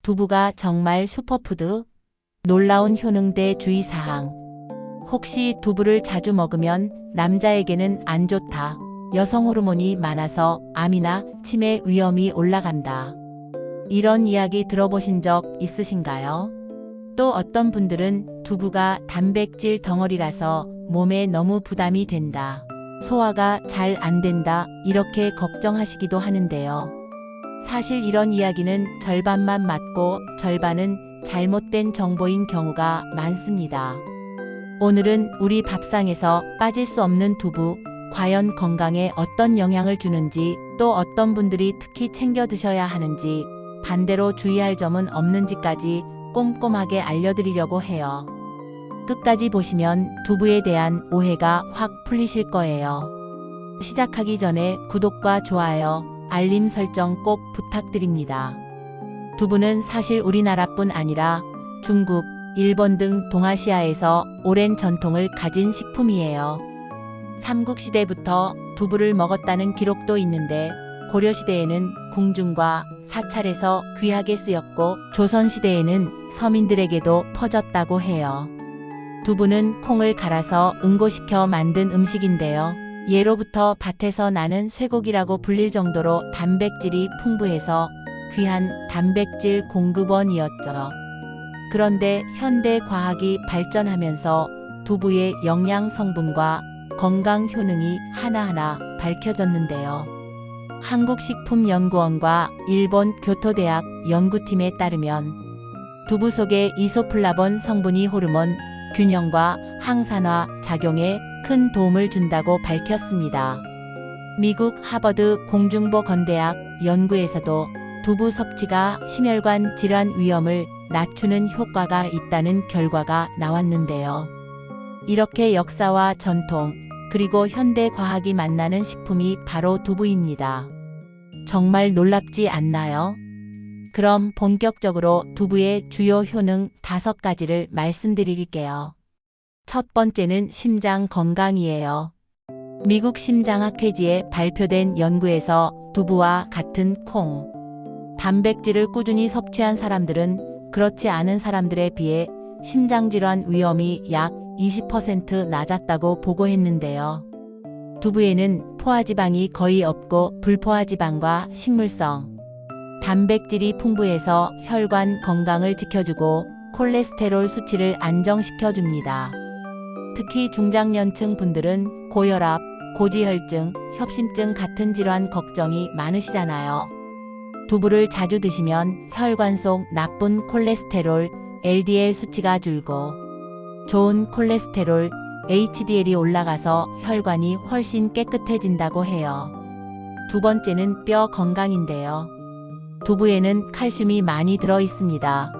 두부가 정말 슈퍼푸드? 놀라운 효능대 주의사항. 혹시 두부를 자주 먹으면 남자에게는 안 좋다. 여성 호르몬이 많아서 암이나 치매 위험이 올라간다. 이런 이야기 들어보신 적 있으신가요? 또 어떤 분들은 두부가 단백질 덩어리라서 몸에 너무 부담이 된다. 소화가 잘 안 된다. 이렇게 걱정하시기도 하는데요. 사실 이런 이야기는 절반만 맞고 절반은 잘못된 정보인 경우가 많습니다. 오늘은 우리 밥상에서 빠질 수 없는 두부, 과연 건강에 어떤 영향을 주는지, 또 어떤 분들이 특히 챙겨 드셔야 하는지, 반대로 주의할 점은 없는지까지 꼼꼼하게 알려드리려고 해요. 끝까지 보시면 두부에 대한 오해가 확 풀리실 거예요. 시작하기 전에 구독과 좋아요, 알림 설정 꼭 부탁드립니다. 두부는 사실 우리나라뿐 아니라 중국, 일본 등 동아시아에서 오랜 전통을 가진 식품이에요. 삼국시대부터 두부를 먹었다는 기록도 있는데 고려시대에는 궁중과 사찰에서 귀하게 쓰였고 조선시대에는 서민들에게도 퍼졌다고 해요. 두부는 콩을 갈아서 응고시켜 만든 음식인데요. 예로부터 밭에서 나는 쇠고기라고 불릴 정도로 단백질이 풍부해서 귀한 단백질 공급원이었죠. 그런데 현대 과학이 발전하면서 두부의 영양 성분과 건강 효능이 하나하나 밝혀졌는데요. 한국식품연구원과 일본 교토대학 연구팀에 따르면 두부 속의 이소플라본 성분이 호르몬 균형과 항산화 작용에 큰 도움을 준다고 밝혔습니다. 미국 하버드 공중보건대학 연구에서도 두부 섭취가 심혈관 질환 위험을 낮추는 효과가 있다는 결과가 나왔는데요. 이렇게 역사와 전통, 그리고 현대 과학이 만나는 식품이 바로 두부입니다. 정말 놀랍지 않나요? 그럼 본격적으로 두부의 주요 효능 5가지를 말씀드릴게요. 첫 번째는 심장 건강이에요. 미국 심장학회지에 발표된 연구에서 두부와 같은 콩, 단백질을 꾸준히 섭취한 사람들은 그렇지 않은 사람들에 비해 심장질환 위험이 약 20% 낮았다고 보고했는데요. 두부에는 포화지방이 거의 없고 불포화지방과 식물성 단백질이 풍부해서 혈관 건강을 지켜주고 콜레스테롤 수치를 안정시켜줍니다. 특히 중장년층 분들은 고혈압, 고지혈증, 협심증 같은 질환 걱정이 많으시잖아요. 두부를 자주 드시면 혈관 속 나쁜 콜레스테롤, LDL 수치가 줄고 좋은 콜레스테롤, HDL이 올라가서 혈관이 훨씬 깨끗해진다고 해요. 두 번째는 뼈 건강인데요. 두부에는 칼슘이 많이 들어 있습니다.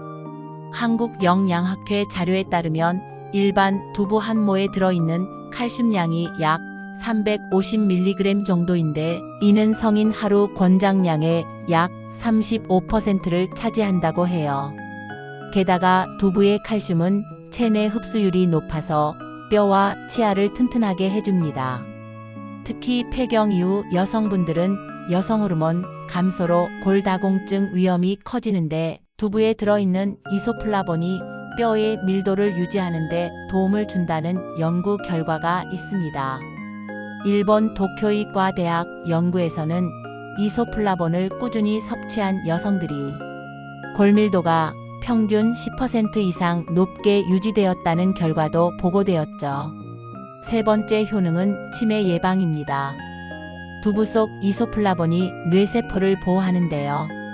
한국영양학회 자료에 따르면 일반 두부 한 모에 들어있는 칼슘량이 약 350mg 정도인데 이는 성인 하루 권장량의 약 35%를 차지한다고 해요. 게다가 두부의 칼슘은 체내 흡수율이 높아서 뼈와 치아를 튼튼하게 해줍니다. 특히 폐경 이후 여성분들은 여성호르몬 감소로 골다공증 위험이 커지는데 두부에 들어있는 이소플라본이 뼈의 밀도를 유지하는 데 도움을 준다는 연구 결과가 있습니다. 일본 도쿄의과대학 연구에서는 이소플라본을 꾸준히 섭취한 여성들이 골밀도가 평균 10% 이상 높게 유지되었다는 결과도 보고되었죠. 세 번째 효능은 치매 예방입니다. 두부 속 이소플라본이 뇌세포를 보호하는데요.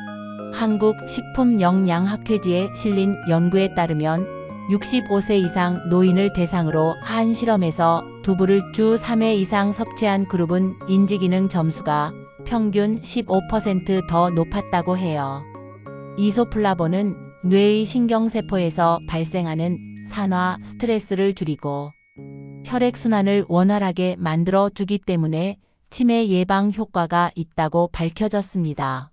한국식품영양학회지에 실린 연구에 따르면 65세 이상 노인을 대상으로 한 실험에서 두부를 주 3회 이상 섭취한 그룹은 인지기능 점수가 평균 15% 더 높았다고 해요. 이소플라본은 뇌의 신경세포에서 발생하는 산화 스트레스를 줄이고 혈액순환을 원활하게 만들어 주기 때문에 치매 예방 효과가 있다고 밝혀졌습니다.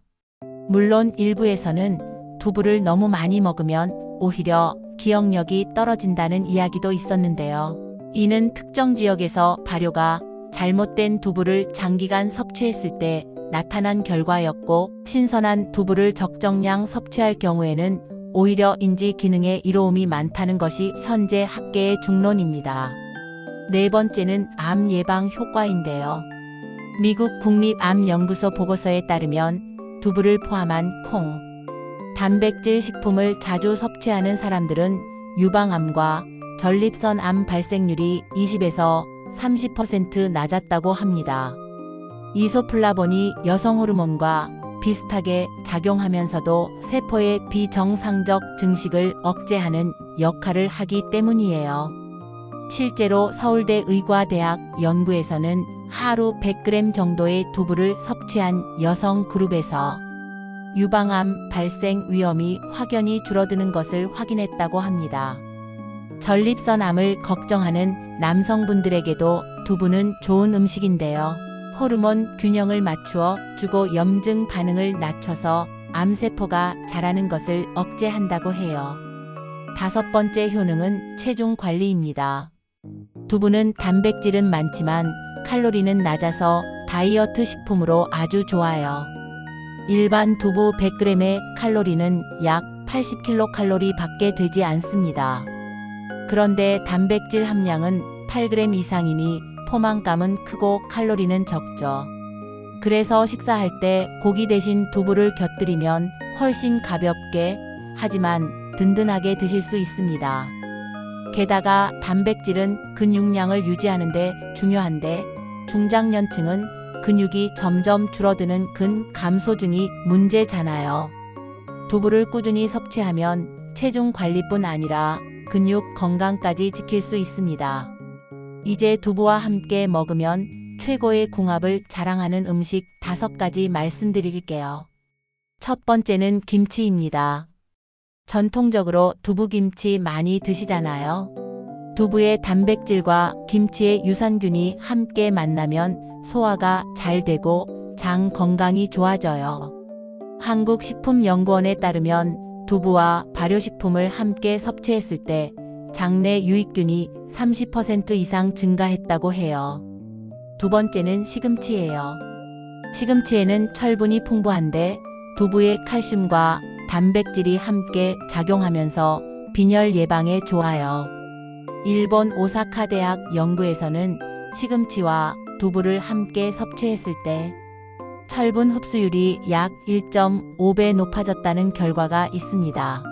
물론 일부에서는 두부를 너무 많이 먹으면 오히려 기억력이 떨어진다는 이야기도 있었는데요. 이는 특정 지역에서 발효가 잘못된 두부를 장기간 섭취했을 때 나타난 결과였고, 신선한 두부를 적정량 섭취할 경우에는 오히려 인지 기능에 이로움이 많다는 것이 현재 학계의 중론입니다. 네 번째는 암 예방 효과인데요. 미국 국립암연구소 보고서에 따르면 두부를 포함한 콩, 단백질 식품을 자주 섭취하는 사람들은 유방암과 전립선암 발생률이 20에서 30% 낮았다고 합니다. 이소플라본이 여성 호르몬과 비슷하게 작용하면서도 세포의 비정상적 증식을 억제하는 역할을 하기 때문이에요. 실제로 서울대 의과대학 연구에서는 하루 100g 정도의 두부를 섭취한 여성 그룹에서 유방암 발생 위험이 확연히 줄어드는 것을 확인했다고 합니다. 전립선암을 걱정하는 남성분들에게도 두부는 좋은 음식인데요. 호르몬 균형을 맞추어 주고 염증 반응을 낮춰서 암세포가 자라는 것을 억제한다고 해요. 다섯 번째 효능은 체중 관리입니다. 두부는 단백질은 많지만 칼로리는 낮아서 다이어트 식품으로 아주 좋아요. 일반 두부 100g의 칼로리는 약 80kcal 밖에 되지 않습니다. 그런데 단백질 함량은 8g 이상이니 포만감은 크고 칼로리는 적죠. 그래서 식사할 때 고기 대신 두부를 곁들이면 훨씬 가볍게 하지만 든든하게 드실 수 있습니다. 게다가 단백질은 근육량을 유지하는 데 중요한데 중장년층은 근육이 점점 줄어드는 근감소증이 문제잖아요. 두부를 꾸준히 섭취하면 체중 관리뿐 아니라 근육 건강까지 지킬 수 있습니다. 이제 두부와 함께 먹으면 최고의 궁합을 자랑하는 음식 5가지 말씀드릴게요. 첫 번째는 김치입니다. 전통적으로 두부김치 많이 드시잖아요. 두부의 단백질과 김치의 유산균이 함께 만나면 소화가 잘 되고 장 건강이 좋아져요. 한국식품연구원에 따르면 두부와 발효식품을 함께 섭취했을 때 장내 유익균이 30% 이상 증가했다고 해요. 두 번째는 시금치예요. 시금치에는 철분이 풍부한데 두부의 칼슘과 단백질이 함께 작용하면서 빈혈 예방에 좋아요. 일본 오사카 대학 연구에서는 시금치와 두부를 함께 섭취했을 때 철분 흡수율이 약 1.5배 높아졌다는 결과가 있습니다.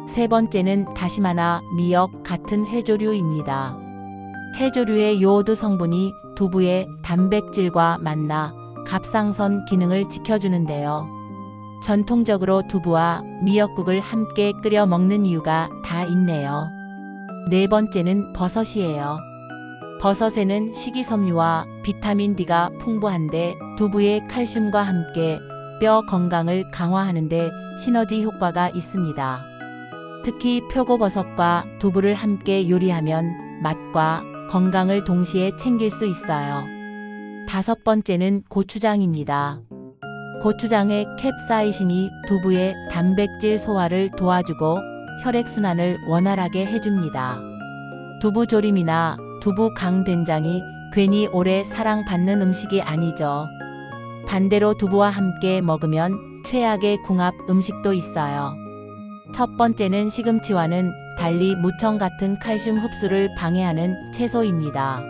세 번째는 다시마나 미역 같은 해조류입니다. 해조류의 요오드 성분이 두부의 단백질과 만나 갑상선 기능을 지켜주는데요. 전통적으로 두부와 미역국을 함께 끓여 먹는 이유가 다 있네요. 네 번째는 버섯이에요. 버섯에는 식이섬유와 비타민 D가 풍부한데 두부의 칼슘과 함께 뼈 건강을 강화하는 데 시너지 효과가 있습니다. 특히 표고버섯과 두부를 함께 요리하면 맛과 건강을 동시에 챙길 수 있어요. 다섯 번째는 고추장입니다. 고추장의 캡사이신이 두부의 단백질 소화를 도와주고 혈액순환을 원활하게 해줍니다. 두부조림이나 두부 강된장이 괜히 오래 사랑받는 음식이 아니죠. 반대로 두부와 함께 먹으면 최악의 궁합 음식도 있어요. 첫 번째는 시금치와는 달리 무청 같은 칼슘 흡수를 방해하는 채소입니다.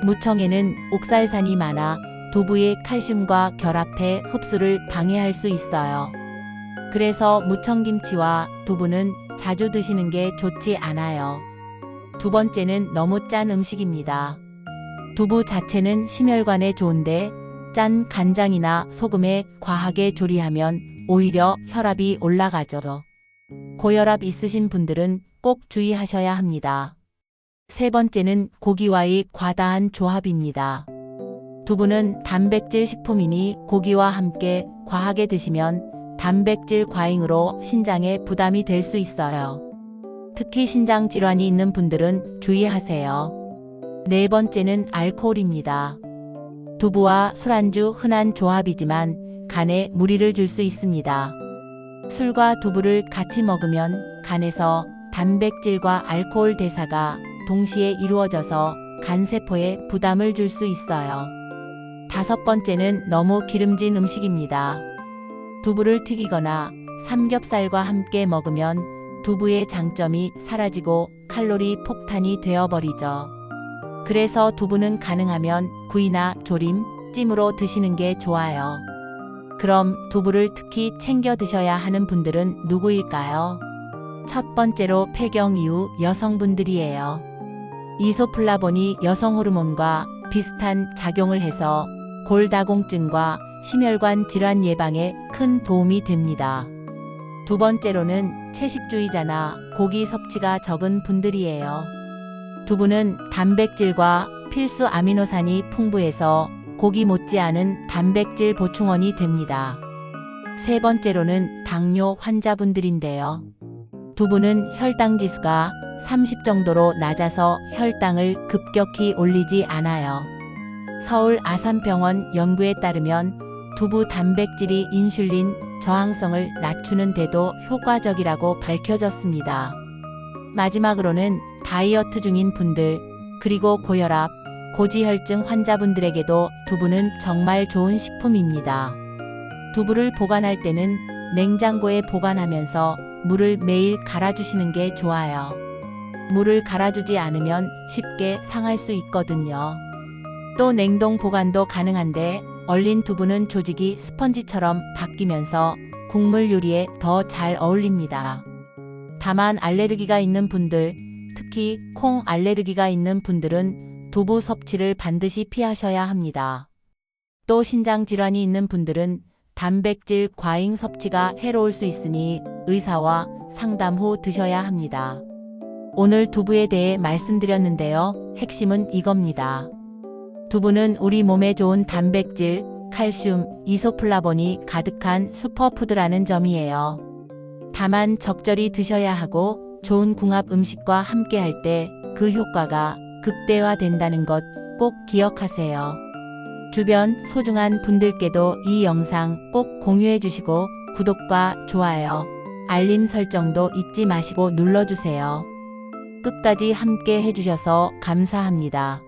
무청에는 옥살산이 많아 두부의 칼슘과 결합해 흡수를 방해할 수 있어요. 그래서 무청김치와 두부는 자주 드시는 게 좋지 않아요. 두 번째는 너무 짠 음식입니다. 두부 자체는 심혈관에 좋은데 짠 간장이나 소금에 과하게 조리하면 오히려 혈압이 올라가죠. 고혈압 있으신 분들은 꼭 주의하셔야 합니다. 세 번째는 고기와의 과다한 조합입니다. 두부는 단백질 식품이니 고기와 함께 과하게 드시면 단백질 과잉으로 신장에 부담이 될 수 있어요. 특히 신장 질환이 있는 분들은 주의하세요. 네 번째는 알코올입니다. 두부와 술안주 흔한 조합이지만 간에 무리를 줄 수 있습니다. 술과 두부를 같이 먹으면 간에서 단백질과 알코올 대사가 동시에 이루어져서 간세포에 부담을 줄 수 있어요. 5번째는 너무 기름진 음식입니다. 두부를 튀기거나 삼겹살과 함께 먹으면 두부의 장점이 사라지고 칼로리 폭탄이 되어버리죠. 그래서 두부는 가능하면 구이나 조림, 찜으로 드시는 게 좋아요. 그럼 두부를 특히 챙겨 드셔야 하는 분들은 누구일까요? 첫 번째로 폐경 이후 여성분들이에요. 이소플라본이 여성 호르몬과 비슷한 작용을 해서 골다공증과 심혈관 질환 예방에 큰 도움이 됩니다. 두 번째로는 채식주의자나 고기 섭취가 적은 분들이에요. 두부는 단백질과 필수 아미노산이 풍부해서 고기 못지않은 단백질 보충원이 됩니다. 세 번째로는 당뇨 환자분들인데요. 두부는 혈당 지수가 30 정도로 낮아서 혈당을 급격히 올리지 않아요. 서울 아산병원 연구에 따르면 두부 단백질이 인슐린 저항성을 낮추는 데도 효과적이라고 밝혀졌습니다. 마지막으로는 다이어트 중인 분들, 그리고 고혈압, 고지혈증 환자분들에게도 두부는 정말 좋은 식품입니다. 두부를 보관할 때는 냉장고에 보관하면서 물을 매일 갈아주시는 게 좋아요. 물을 갈아주지 않으면 쉽게 상할 수 있거든요. 또 냉동 보관도 가능한데 얼린 두부는 조직이 스펀지처럼 바뀌면서 국물 요리에 더 잘 어울립니다. 다만 알레르기가 있는 분들, 특히 콩 알레르기가 있는 분들은 두부 섭취를 반드시 피하셔야 합니다. 또 신장 질환이 있는 분들은 단백질 과잉 섭취가 해로울 수 있으니 의사와 상담 후 드셔야 합니다. 오늘 두부에 대해 말씀드렸는데요. 핵심은 이겁니다. 두부는 우리 몸에 좋은 단백질, 칼슘, 이소플라본이 가득한 슈퍼푸드라는 점이에요. 다만 적절히 드셔야 하고 좋은 궁합 음식과 함께 할 때 그 효과가 극대화된다는 것 꼭 기억하세요. 주변 소중한 분들께도 이 영상 꼭 공유해 주시고 구독과 좋아요, 알림 설정도 잊지 마시고 눌러주세요. 끝까지 함께 해주셔서 감사합니다.